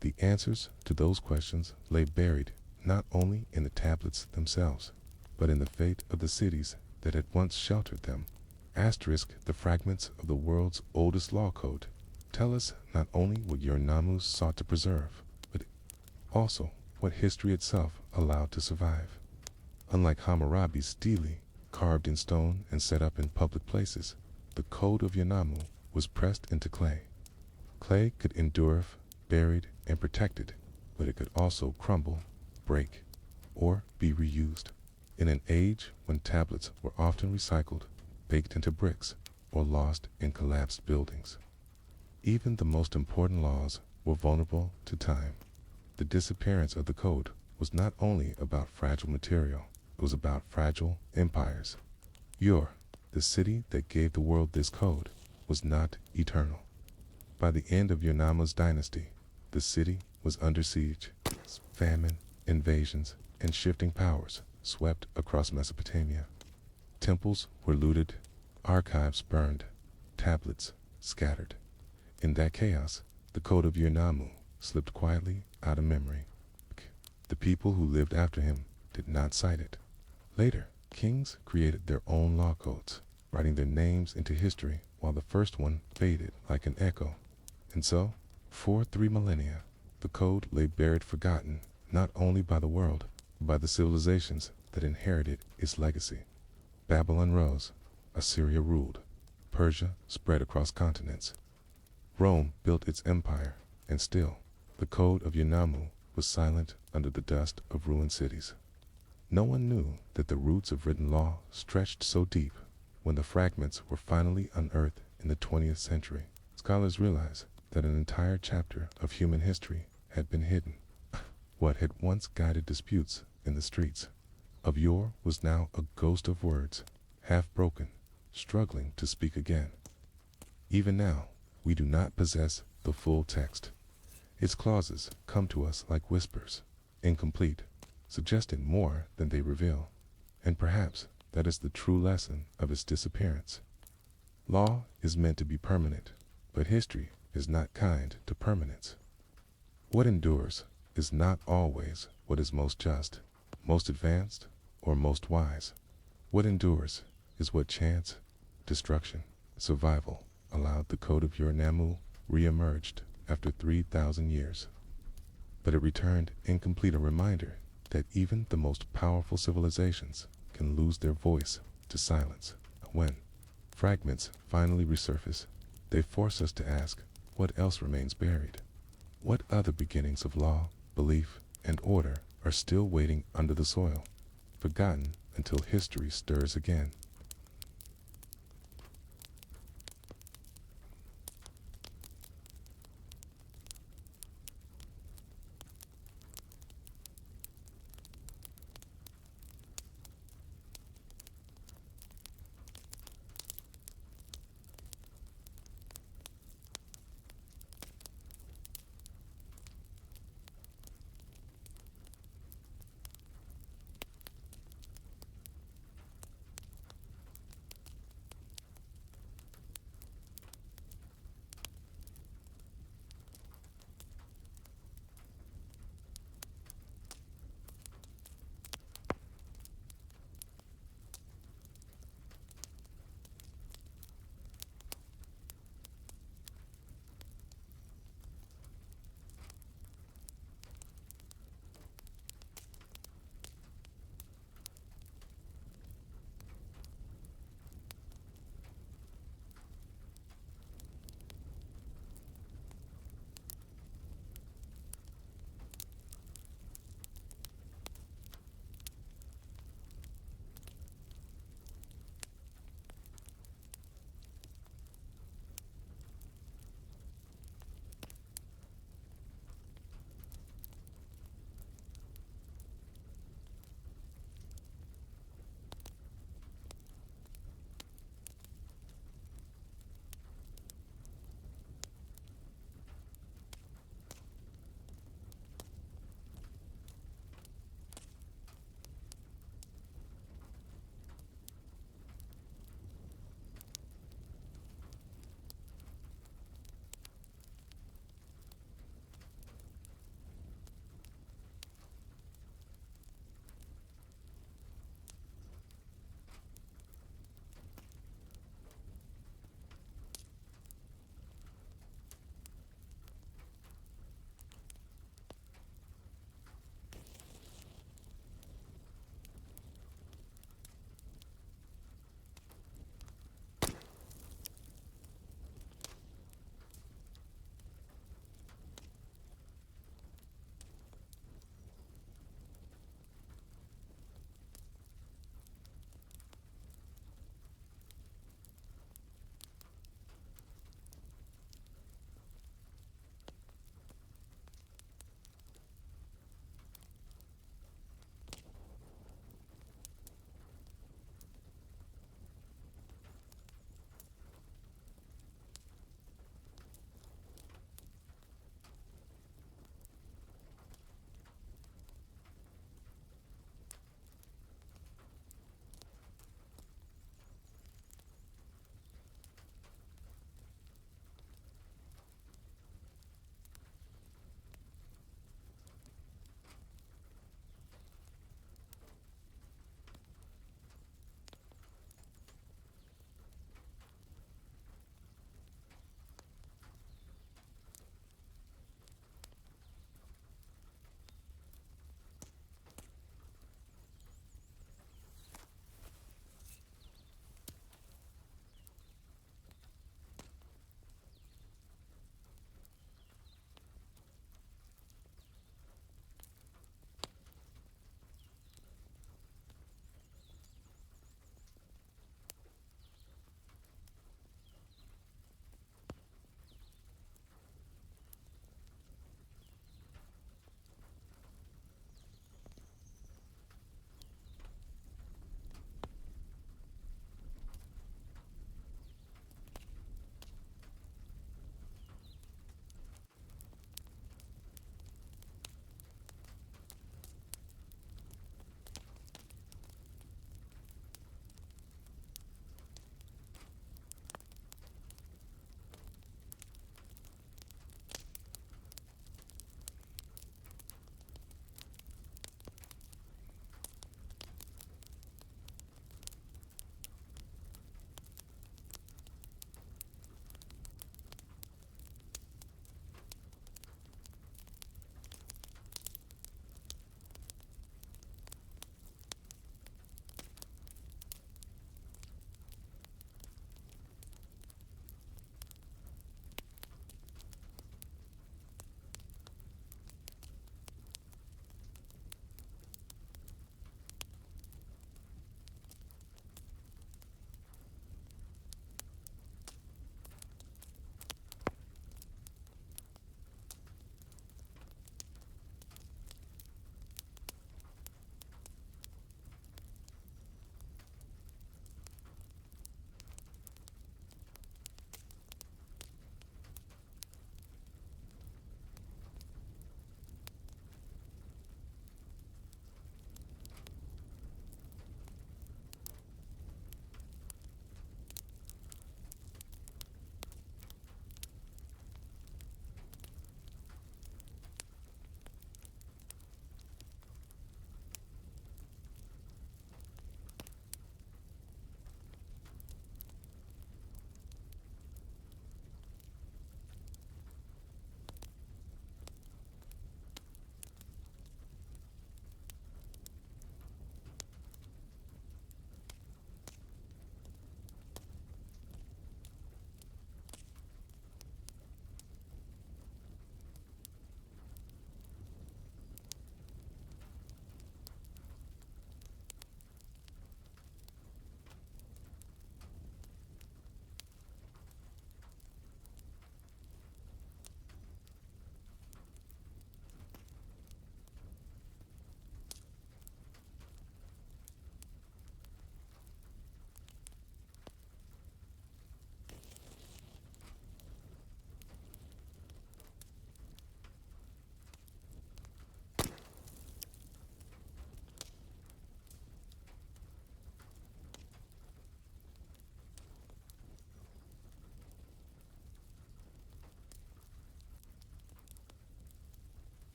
The answers to those questions lay buried not only in the tablets themselves, but in the fate of the cities that had once sheltered them. The fragments of the world's oldest law code tell us not only what Uranamu sought to preserve, but also what history itself allowed to survive. Unlike Hammurabi's stele, carved in stone and set up in public places, the code of Yanamu was pressed into clay. Clay could endure if buried and protected, but it could also crumble, break, or be reused. In an age when tablets were often recycled, baked into bricks, or lost in collapsed buildings, even the most important laws were vulnerable to time. The disappearance of the code was not only about fragile material, it was about fragile empires. The the city that gave the world this code was not eternal. By the end of Yarnama's dynasty, the city was under siege. Famine, invasions, and shifting powers swept across Mesopotamia. Temples were looted, archives burned, tablets scattered. In that chaos, the code of Yarnamu slipped quietly out of memory. The people who lived after him did not cite it. Later, kings created their own law codes, writing their names into history while the first one faded like an echo. And so, for 3 millennia, the code lay buried, forgotten, not only by the world, but by the civilizations that inherited its legacy. Babylon rose, Assyria ruled, Persia spread across continents. Rome built its empire, and still, the code of Yarnamu was silent under the dust of ruined cities. No one knew that the roots of written law stretched so deep. When the fragments were finally unearthed in the 20th century, scholars realized that an entire chapter of human history had been hidden. What had once guided disputes in the streets of yore was now a ghost of words, half broken, struggling to speak again. Even now, we do not possess the full text. Its clauses come to us like whispers, incomplete, suggesting more than they reveal. And perhaps that is the true lesson of its disappearance. Law is meant to be permanent, but history is not kind to permanence. What endures is not always what is most just, most advanced, or most wise. What endures is what chance, destruction, survival allowed the code of Yarnamu re-emerged after 3,000 years. But it returned incomplete, a reminder that even the most powerful civilizations can lose their voice to silence. When fragments finally resurface, they force us to ask, what else remains buried? What other beginnings of law, belief, and order are still waiting under the soil, forgotten until history stirs again?